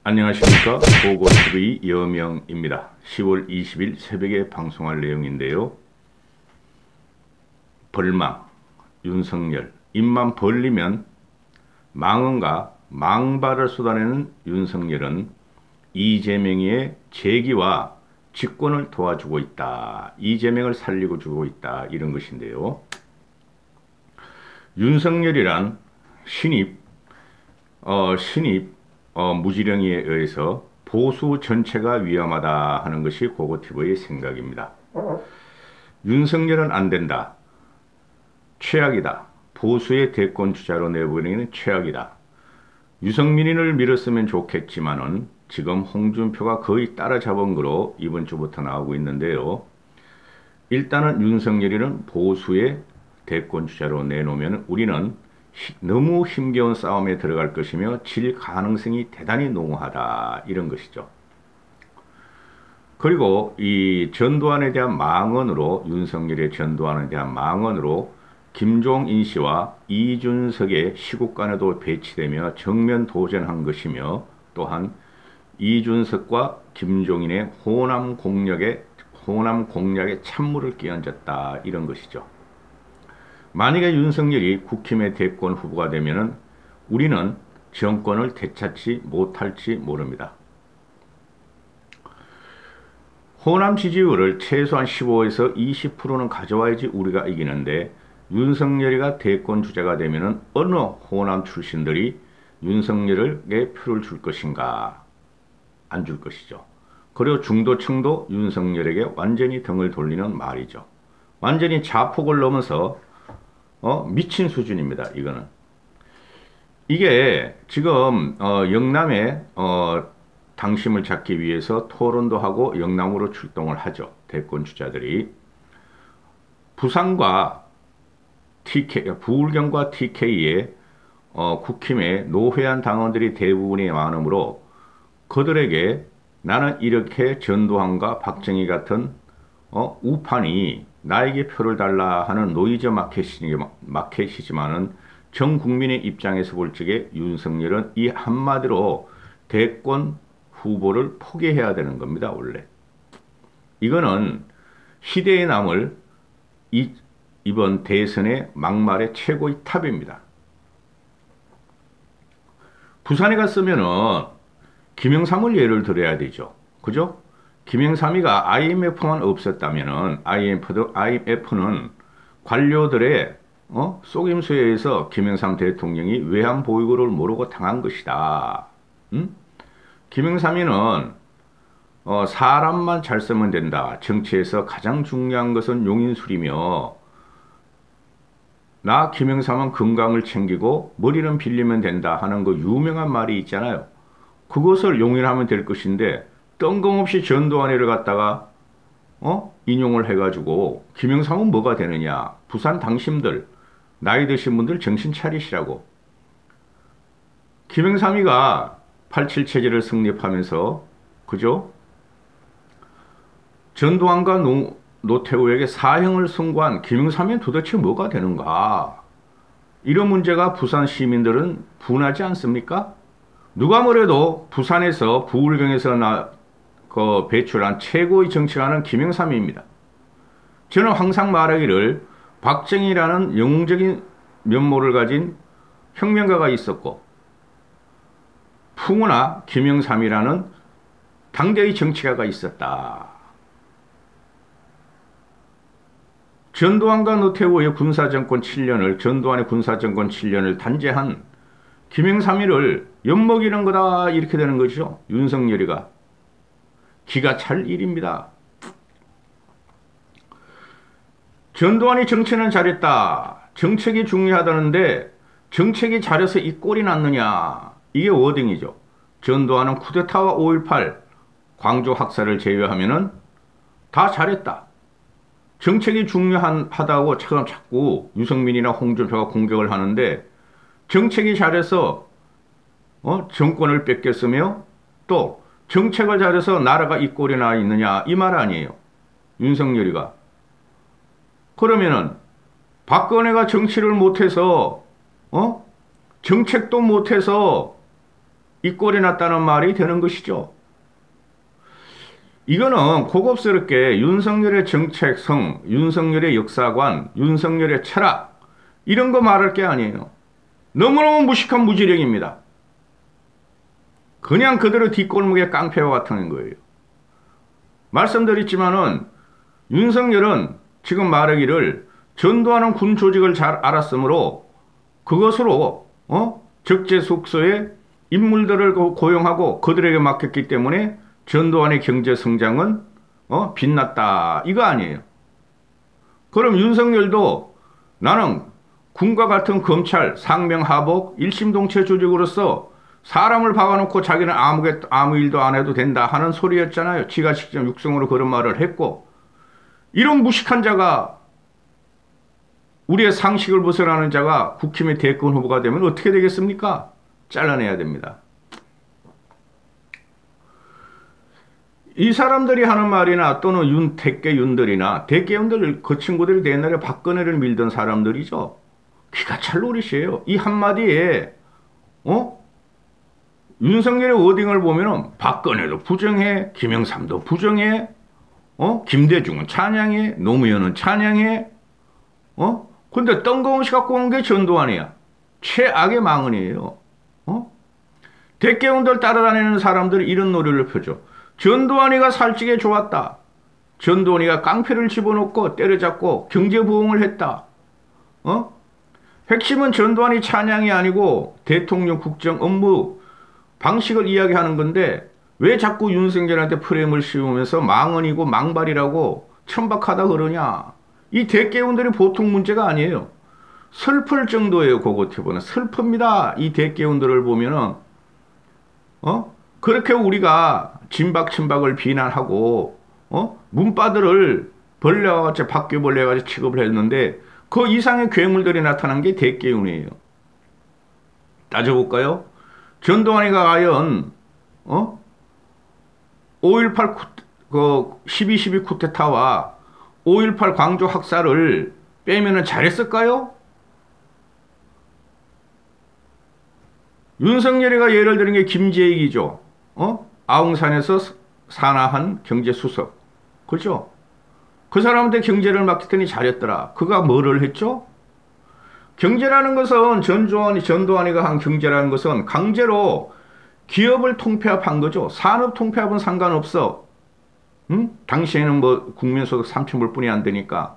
안녕하십니까. 보고TV 여명입니다. 10월 20일 새벽에 방송할 내용인데요. 벌망, 윤석열, 입만 벌리면 망언과 망발을 쏟아내는 윤석열은 이재명의 재기와 집권을 도와주고 있다. 이재명을 살리고 주고 있다. 이런 것인데요. 윤석열이란 신입 무지령이에 의해서 보수 전체가 위험하다 하는 것이 고고티브의 생각입니다. 윤석열은 안 된다. 최악이다. 보수의 대권 주자로 내보내는 최악이다. 유승민을 밀었으면 좋겠지만은 지금 홍준표가 거의 따라잡은 거로 이번 주부터 나오고 있는데요. 일단은 윤석열이는 보수의 대권 주자로 내놓으면 우리는 너무 힘겨운 싸움에 들어갈 것이며 질 가능성이 대단히 농후하다 이런 것이죠. 그리고 이 전두환에 대한 망언으로 윤석열의 전두환에 대한 망언으로 김종인 씨와 이준석의 시국간에도 배치되며 정면 도전한 것이며 또한 이준석과 김종인의 호남 공략에 찬물을 끼얹었다 이런 것이죠. 만약에 윤석열이 국힘의 대권 후보가 되면은 우리는 정권을 되찾지 못할지 모릅니다. 호남 지지율을 최소한 15에서 20%는 가져와야지 우리가 이기는데 윤석열이가 대권 주자가 되면은 어느 호남 출신들이 윤석열에게 표를 줄 것인가? 안 줄 것이죠. 그리고 중도층도 윤석열에게 완전히 등을 돌리는 말이죠. 완전히 자폭을 넘어서 미친 수준입니다. 이거는. 이게 지금 영남에 당심을 잡기 위해서 토론도 하고 영남으로 출동을 하죠. 대권 주자들이. 부산과 부울경과 TK에 국힘의 노회한 당원들이 대부분이 많으므로 그들에게 나는 이렇게 전두환과 박정희 같은 우판이 나에게 표를 달라 하는 노이즈 마켓이지만은 전 국민의 입장에서 볼 적에 윤석열은 이 한마디로 대권 후보를 포기해야 되는 겁니다. 원래. 이거는 시대에 남을 이번 대선의 막말의 최고의 탑입니다. 부산에 갔으면은 김영삼을 예를 들어야 되죠. 그죠? 김영삼이가 IMF만 없었다면은 IMF는 관료들의 속임수에 의해서 김영삼 대통령이 외환 보유고를 모르고 당한 것이다. 김영삼이는 사람만 잘 쓰면 된다. 정치에서 가장 중요한 것은 용인술이며 나 김영삼은 건강을 챙기고 머리는 빌리면 된다 하는 그 유명한 말이 있잖아요. 그것을 용인하면 될 것인데 뜬금없이 전두환이를 갖다가 인용을 해가지고 김영삼은 뭐가 되느냐. 부산 당심들 나이 드신 분들 정신 차리시라고. 김영삼이가 87 체제를 성립하면서 그죠? 전두환과 노태우에게 사형을 선고한 김영삼이 도대체 뭐가 되는가. 이런 문제가 부산 시민들은 분하지 않습니까? 누가 뭐래도 부산에서 부울경에서 배출한 최고의 정치가는 김영삼입니다. 저는 항상 말하기를 박정희라는 영웅적인 면모를 가진 혁명가가 있었고 풍우나 김영삼이라는 당대의 정치가가 있었다. 전두환과 노태우의 군사정권 7년을 전두환의 군사정권 7년을 단죄한 김영삼이를 엿먹이는 거다 이렇게 되는 거죠. 윤석열이가. 기가 찰 일입니다. 전두환이 정치는 잘했다. 정책이 중요하다는데 정책이 잘해서 이 꼴이 났느냐. 이게 워딩이죠. 전두환은 쿠데타와 5.18 광주 학살을 제외하면은 다 잘했다. 정책이 중요하다고 자꾸 유승민이나 홍준표가 공격을 하는데 정책이 잘해서 정권을 뺏겼으며 또 정책을 잘해서 나라가 이 꼴이 나 있느냐 이 말 아니에요. 윤석열이가. 그러면은 박근혜가 정치를 못해서 정책도 못해서 이 꼴이 났다는 말이 되는 것이죠. 이거는 고급스럽게 윤석열의 정책성, 윤석열의 역사관, 윤석열의 철학 이런 거 말할 게 아니에요. 너무너무 무식한 무지력입니다. 그냥 그대로 뒷골목의 깡패와 같은 거예요. 말씀드렸지만은 윤석열은 지금 말하기를 전두환은 군 조직을 잘 알았으므로 그것으로 적재숙소에 인물들을 고용하고 그들에게 맡겼기 때문에 전두환의 경제 성장은 빛났다 이거 아니에요. 그럼 윤석열도 나는 군과 같은 검찰 상명하복 일심동체 조직으로서 사람을 박아놓고 자기는 아무 일도 안 해도 된다 하는 소리였잖아요. 지가 직접 육성으로 그런 말을 했고, 이런 무식한 자가, 우리의 상식을 벗어나는 자가 국힘의 대권 후보가 되면 어떻게 되겠습니까? 잘라내야 됩니다. 이 사람들이 하는 말이나 또는 대깨윤들이나 대깨윤들 그 친구들이 옛날에 박근혜를 밀던 사람들이죠. 기가 찰 노릇이에요. 이 한마디에 윤석열의 워딩을 보면은 박근혜도 부정해, 김영삼도 부정해, 김대중은 찬양해, 노무현은 찬양해, 근데 뜬금없이 갖고 온 게 전두환이야. 최악의 망언이에요. 대깨운들 따라다니는 사람들이 이런 노래를 펴죠. 전두환이가 살찌게 좋았다. 전두환이가 깡패를 집어넣고 때려잡고 경제부흥을 했다. 핵심은 전두환이 찬양이 아니고 대통령 국정 업무 방식을 이야기하는 건데 왜 자꾸 윤석열한테 프레임을 씌우면서 망언이고 망발이라고 천박하다 그러냐. 이 대깨운들이 보통 문제가 아니에요. 슬플 정도예요. 그것해보면 슬픕니다. 이 대깨운들을 보면은 그렇게 우리가 진박친박을 비난하고 문바들을 벌레와같이 바퀴벌레와같이 취급을 했는데 그 이상의 괴물들이 나타난 게 대깨운이에요. 따져볼까요? 전두환이가 과연 5.18 12.12 쿠데타와 5.18 광주 학살을 빼면은 잘했을까요? 윤석열이가 예를 드는 게 김재익이죠. 아웅산에서 산하한 경제수석. 그죠? 그 사람한테 경제를 맡겼더니 잘했더라. 그가 뭐를 했죠? 경제라는 것은 전두환이가 한 경제라는 것은 강제로 기업을 통폐합한 거죠. 산업 통폐합은 상관없어. 당시에는 뭐 국민소득 3,000불 뿐이 안 되니까.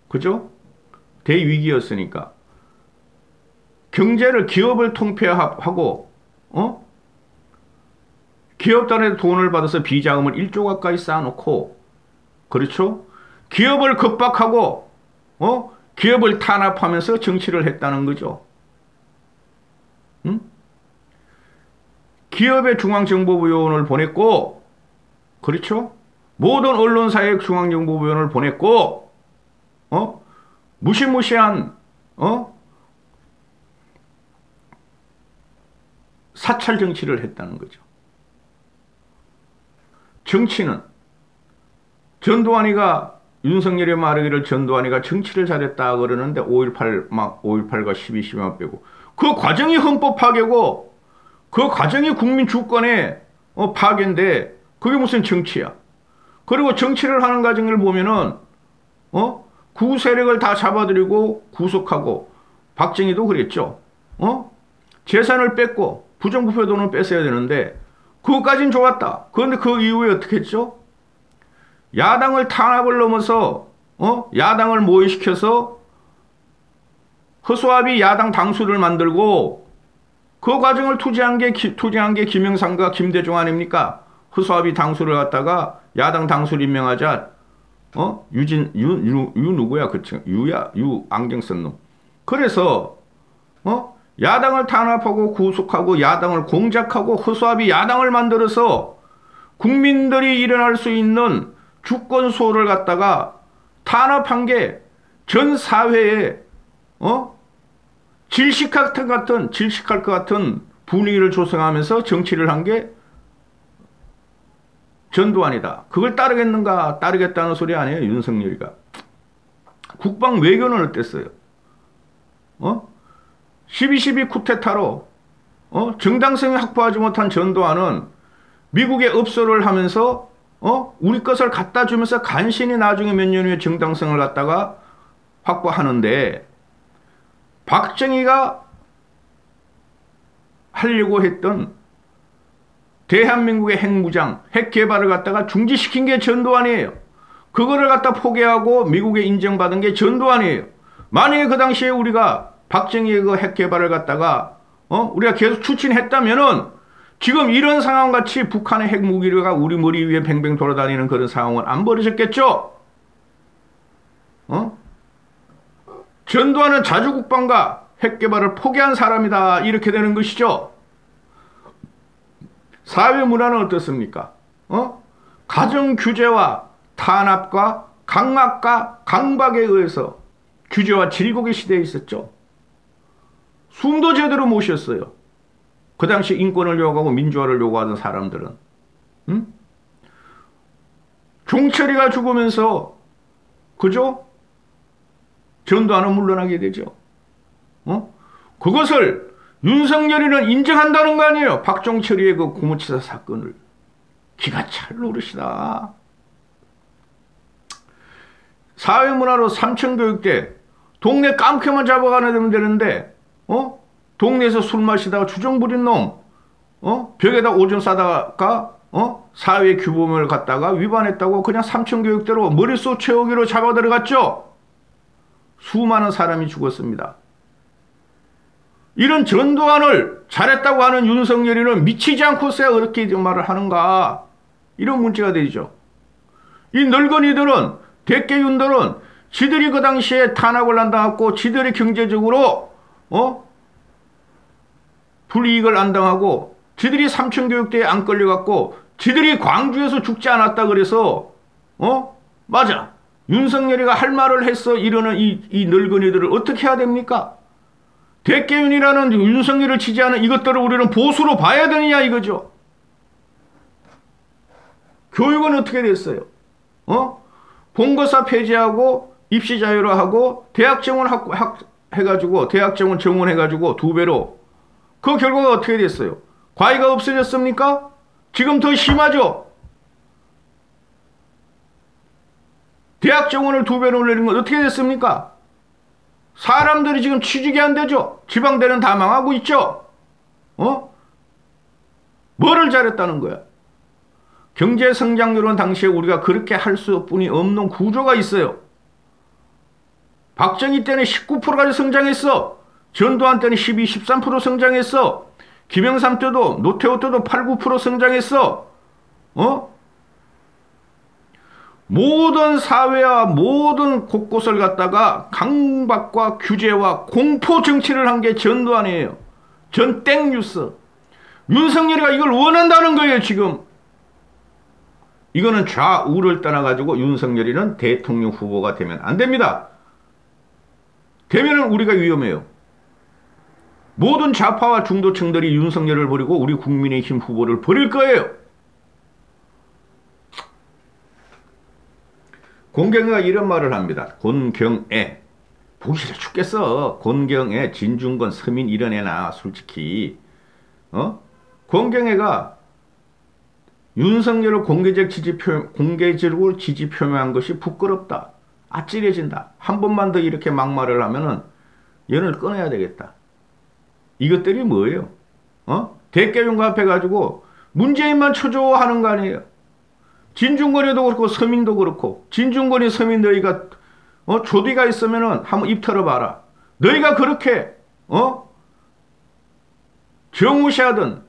그죠? 대위기였으니까. 경제를 기업을 통폐합하고 기업단에 돈을 받아서 비자금을 1조 가까이 쌓아놓고 그렇죠? 기업을 겁박하고 기업을 탄압하면서 정치를 했다는 거죠. 기업의 중앙정보부요원을 보냈고 그렇죠? 모든 언론사의 중앙정보부요원을 보냈고 무시무시한 사찰 정치를 했다는 거죠. 정치는 전두환이가 윤석열의 말하기를 전두환이가 정치를 잘했다 그러는데 5.18과 12.12만 빼고 그 과정이 헌법 파괴고 그 과정이 국민 주권의 파괴인데 그게 무슨 정치야. 그리고 정치를 하는 과정을 보면은 구세력을 다 잡아들이고 구속하고 박정희도 그랬죠. 재산을 뺐고 부정부패 돈을 뺐어야 되는데 그것까진 좋았다. 그런데 그 이후에 어떻게 했죠? 야당을 탄압을 넘어서 야당을 모의시켜서 허수아비 야당 당수를 만들고 그 과정을 투쟁한 게 김영삼과 김대중 아닙니까? 허수아비 당수를 갖다가 야당 당수를 임명하자 누구야? 그치? 유 안경 쓴 놈. 그래서 야당을 탄압하고 구속하고 야당을 공작하고 허수아비 야당을 만들어서 국민들이 일어날 수 있는 주권 수호를 갖다가 탄압한 게 전 사회에 질식할 것 같은 분위기를 조성하면서 정치를 한 게 전두환이다. 그걸 따르겠는가? 따르겠다는 소리 아니에요. 윤석열이가. 국방 외교는 어땠어요? 12.12 쿠데타로 정당성이 확보하지 못한 전두환은 미국에 업소를 하면서 우리 것을 갖다 주면서 간신히 나중에 몇 년 후에 정당성을 갖다가 확보하는데, 박정희가 하려고 했던 대한민국의 핵무장, 핵 개발을 갖다가 중지시킨 게 전두환이에요. 그거를 갖다 포기하고 미국에 인정받은 게 전두환이에요. 만약에 그 당시에 우리가 박정희의 그 핵 개발을 갖다가 우리가 계속 추진했다면은 지금 이런 상황 같이 북한의 핵무기가 우리 머리 위에 뱅뱅 돌아다니는 그런 상황은 안 벌어졌겠죠? 전두환은 자주국방과 핵 개발을 포기한 사람이다. 이렇게 되는 것이죠. 사회 문화는 어떻습니까? 가정 규제와 탄압과 강압과 강박에 의해서 규제와 질곡의 시대에 있었죠. 숨도 제대로 못 쉬었어요. 그 당시 인권을 요구하고 민주화를 요구하던 사람들은. 종철이가 죽으면서 그죠? 전두환은 물러나게 되죠. 그것을 윤석열이는 인정한다는 거 아니에요. 박종철이의 그 고무치사 사건을. 기가 찰 노릇이다. 사회문화로 삼천교육대, 동네 깜캐만 잡아가면 되는데 동네에서 술 마시다가 주정 부린 놈, 벽에다 오줌 싸다가 사회 규범을 갖다가 위반했다고 그냥 삼천교육대로 머릿속 채우기로 잡아 들어갔죠. 수많은 사람이 죽었습니다. 이런 전두환을 잘했다고 하는 윤석열이는 미치지 않고서야 그렇게 말을 하는가, 이런 문제가 되죠. 이 늙은이들은, 대깨윤들은 지들이 그 당시에 탄압을 안 당하고 지들이 경제적으로 불이익을 안 당하고 지들이 삼천교육대에 안 끌려갔고 지들이 광주에서 죽지 않았다 그래서 맞아, 윤석열이가 할 말을 했어 이러는 이 늙은이들을 어떻게 해야 됩니까? 대깨윤이라는 윤석열을 지지하는 이것들을 우리는 보수로 봐야 되느냐 이거죠. 교육은 어떻게 됐어요? 본거사 폐지하고 입시 자유로 하고 대학 정원 해가지고 대학 정원 정원해가지고 2배로, 그 결과가 어떻게 됐어요? 과외가 없어졌습니까? 지금 더 심하죠. 대학 정원을 2배로 올리는 건 어떻게 됐습니까? 사람들이 지금 취직이 안 되죠. 지방대는 다 망하고 있죠. 뭐를 잘했다는 거야? 경제 성장률은 당시에 우리가 그렇게 할 수뿐이 없는 구조가 있어요. 박정희 때는 19%까지 성장했어. 전두환 때는 12, 13% 성장했어. 김영삼 때도, 노태우 때도 8, 9% 성장했어. 모든 사회와 모든 곳곳을 갖다가 강박과 규제와 공포 정치를 한 게 전두환이에요. 전 땡뉴스. 윤석열이가 이걸 원한다는 거예요, 지금. 이거는 좌우를 떠나가지고 윤석열이는 대통령 후보가 되면 안 됩니다. 되면은 우리가 위험해요. 모든 좌파와 중도층들이 윤석열을 버리고 우리 국민의힘 후보를 버릴 거예요. 권경애가 이런 말을 합니다. 권경애. 보기 싫어 죽겠어. 권경애, 진중권, 서민 이런 애나 솔직히. 권경애가 윤석열을 공개적으로 지지 표명한 것이 부끄럽다. 아찔해진다. 한 번만 더 이렇게 막말을 하면은 연을 끊어야 되겠다. 이것들이 뭐예요? 대깨윤과 합해가지고 문재인만 초조하는 거 아니에요. 진중권에도 그렇고 서민도 그렇고, 진중권이 서민 너희가 조디가 있으면은 한번 입 털어봐라. 너희가 그렇게 정무시하던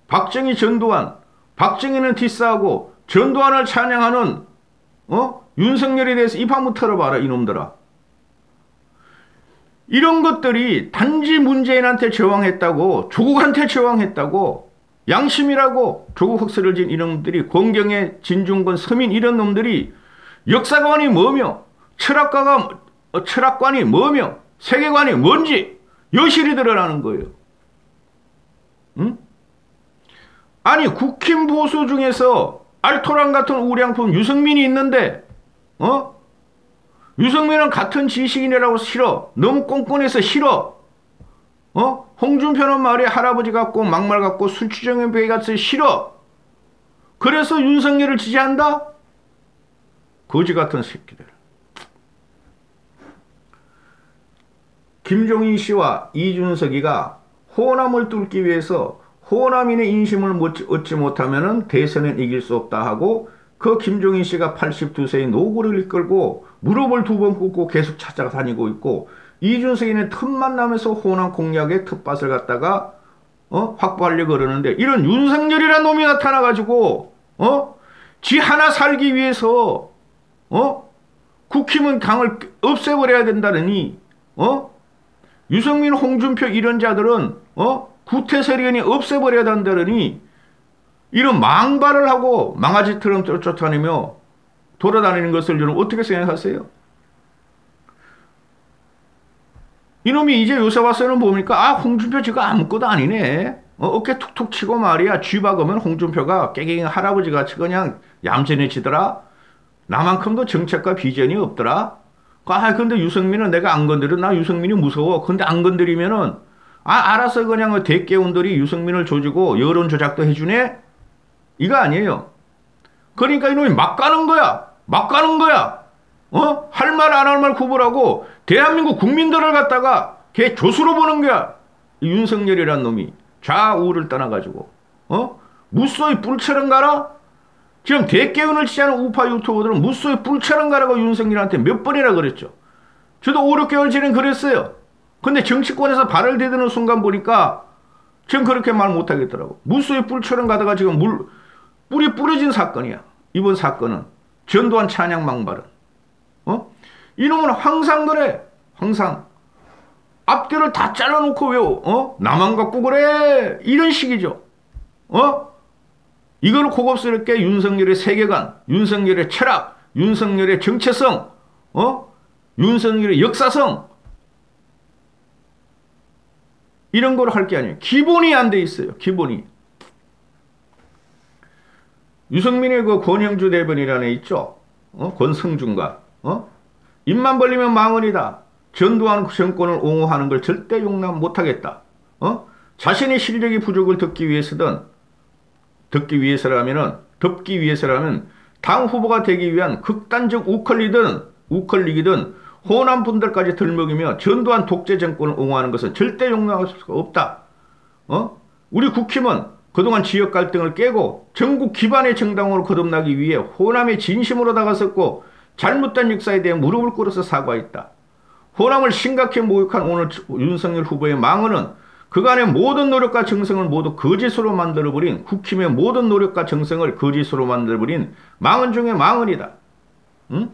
박정희, 전두환, 박정희는 디스하고 전두환을 찬양하는 윤석열에 대해서 입 한번 털어봐라 이놈들아. 이런 것들이 단지 문재인한테 저항했다고, 조국한테 저항했다고, 양심이라고 조국 흑수를 진 이놈들이, 권경애, 진중권, 서민 이런 놈들이 역사관이 뭐며 철학관이 뭐며 세계관이 뭔지 여실히 드러나는 거예요. 응? 아니 국힘 보수 중에서 알토란 같은 우량품 유승민이 있는데 유승민은 같은 지식인이라고 싫어. 너무 꼼꼼해서 싫어. 홍준표는 말이 할아버지 같고 막말 같고 술주정의 베이 같이 싫어. 그래서 윤석열을 지지한다? 거지 같은 새끼들. 김종인 씨와 이준석이가 호남을 뚫기 위해서 호남인의 인심을 얻지 못하면 대선은 이길 수 없다 하고 그 김종인 씨가 82세의 노고를 이끌고 무릎을 2번 꿇고 계속 찾아다니고 있고 이준석이는 틈만 나면서 호남 공략의 텃밭을 갖다가 확보하려고 그러는데 이런 윤석열이라는 놈이 나타나가지고 지 하나 살기 위해서 국힘은 당을 없애버려야 된다느니 유승민, 홍준표 이런 자들은 구태세력이 없애버려야 된다느니 이런 망발을 하고 망아지처럼 쫓아다니며 돌아다니는 것을 여러분 어떻게 생각하세요? 이놈이 이제 요새 와서는 뭡니까? 홍준표 지가 아무것도 아니네. 어깨 툭툭 치고 말이야. 쥐박으면 홍준표가 깨갱이 할아버지같이 그냥 얌전해지더라. 나만큼도 정책과 비전이 없더라. 근데 유승민은 내가 안 건드려. 나 유승민이 무서워. 근데 안 건드리면은 알아서 그냥 대깨운들이 유승민을 조지고 여론 조작도 해주네? 이거 아니에요. 그러니까 이놈이 막 가는 거야. 막 가는 거야. 할 말 안 할 말 구분하고 대한민국 국민들을 갖다가 걔 조수로 보는 거야. 윤석열이란 놈이 좌우를 떠나가지고 무쏘이 뿔처럼 가라? 지금 대깨운을 치자는 우파 유튜버들은 무쏘이 뿔처럼 가라고 윤석열한테 몇 번이나 그랬죠. 저도 5, 6개월 전에 그랬어요. 근데 정치권에서 발을 대드는 순간 보니까 지금 그렇게 말 못하겠더라고. 무쏘이 뿔처럼 가다가 지금 뿔이 부러진 사건이야. 이번 사건은 전두환 찬양 망발은 이놈은 항상 그래. 항상 앞뒤를 다 잘라놓고 왜 나만 갖고 그래 이런 식이죠. 이걸 고급스럽게 윤석열의 세계관, 윤석열의 철학, 윤석열의 정체성, 윤석열의 역사성 이런 걸 할 게 아니에요. 기본이 안 돼 있어요. 기본이. 유승민의 그 권영주 대변이라는 애 있죠. 권성준과 입만 벌리면 망언이다. 전두환 정권을 옹호하는 걸 절대 용납 못하겠다. 자신의 실력이 부족을 덮기 위해서라면 당 후보가 되기 위한 극단적 우컬리기든 호남 분들까지 들먹이며 전두환 독재 정권을 옹호하는 것은 절대 용납할 수가 없다. 우리 국힘은 그동안 지역 갈등을 깨고 전국 기반의 정당으로 거듭나기 위해 호남에 진심으로 다가섰고 잘못된 역사에 대해 무릎을 꿇어서 사과했다. 호남을 심각히 모욕한 오늘 윤석열 후보의 망언은 그간의 모든 노력과 정성을 모두 거짓으로 만들어버린 국힘의 모든 노력과 정성을 거짓으로 만들어버린 망언 중에 망언이다. 응?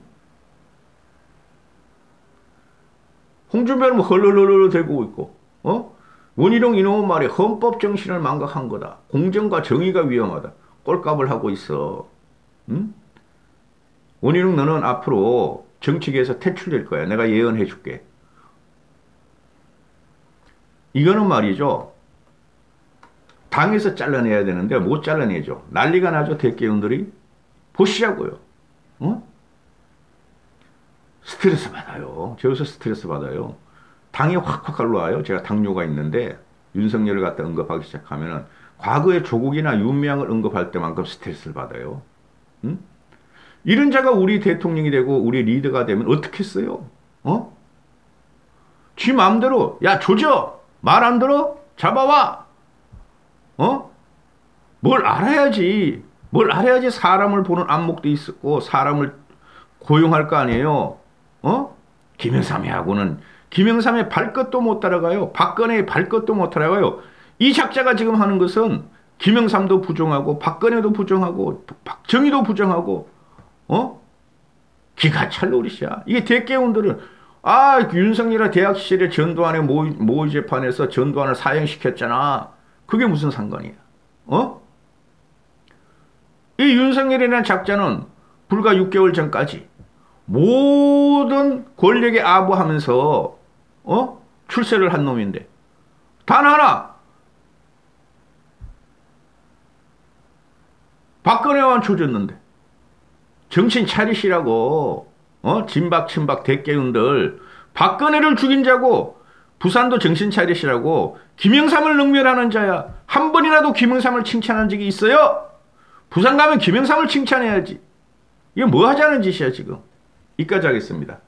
홍준표는 헐헐헐 대고 있고 원희룡 이놈의 말이 헌법 정신을 망각한 거다. 공정과 정의가 위험하다. 꼴값을 하고 있어. 응? 원희룡 너는 앞으로 정치계에서 퇴출될 거야. 내가 예언해 줄게. 이거는 말이죠. 당에서 잘라내야 되는데 못 잘라내죠. 난리가 나죠. 대깨운들이. 보시자고요. 스트레스 받아요. 저기서 스트레스 받아요. 당이 확확 올라와요. 제가 당뇨가 있는데 윤석열을 갖다 언급하기 시작하면은 과거에 조국이나 윤미향을 언급할 때만큼 스트레스를 받아요. 응? 이런 자가 우리 대통령이 되고 우리 리더가 되면 어떻게 했어요? 지 마음대로 야 조져! 말 안 들어? 잡아와! 뭘 알아야지. 뭘 알아야지 사람을 보는 안목도 있었고 사람을 고용할 거 아니에요. 김영삼이하고는 김영삼의 발끝도 못 따라가요. 박근혜의 발끝도 못 따라가요. 이 작자가 지금 하는 것은 김영삼도 부정하고 박근혜도 부정하고 박정희도 부정하고 기가 찰 노릇이야. 이게 대깨운들은 윤석열이 대학 시절에 전두환의 모의 재판에서 전두환을 사형시켰잖아. 그게 무슨 상관이야? 이 윤석열이라는 작자는 불과 6개월 전까지 모든 권력에 아부하면서 출세를 한 놈인데 단 하나 박근혜만 조졌는데 정신 차리시라고 진박 친박 대깨운들 박근혜를 죽인 자고 부산도 정신 차리시라고. 김영삼을 능멸하는 자야. 한 번이라도 김영삼을 칭찬한 적이 있어요? 부산 가면 김영삼을 칭찬해야지. 이게 뭐 하자는 짓이야 지금. 여기까지 하겠습니다.